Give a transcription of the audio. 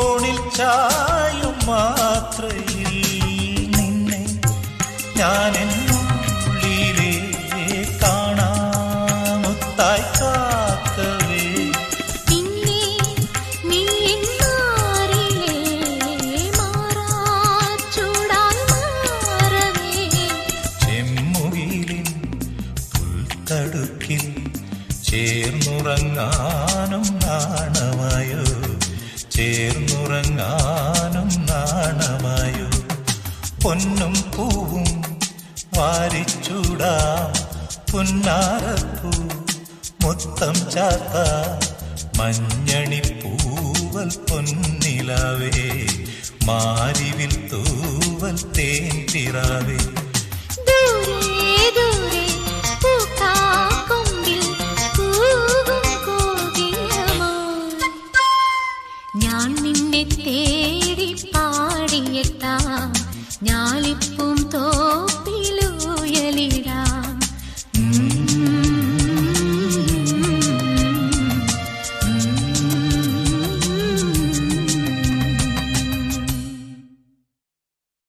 തോണിൽ ചായും മാത്രയിൽ നിന്നെ ഞാനെന്നുള്ളിലേ കാണാമുത്തായി കാക്കവേ ചെമ്മുകിലിൻ പുൽത്തടുക്കിൽ ചേർന്നുറങ്ങാനും നാണമായോ ചേർന്നുറങ്ങാനും നാണമായോ പൊന്നും പൂവും വാരിച്ചൂടാം പുന്നാരപ്പൂ മുത്തം ചാത്ത മഞ്ഞണിപ്പൂവൽ പൊന്നിലാവേ മാരിവിൽ തൂവൽ തേൻ പിറാവേ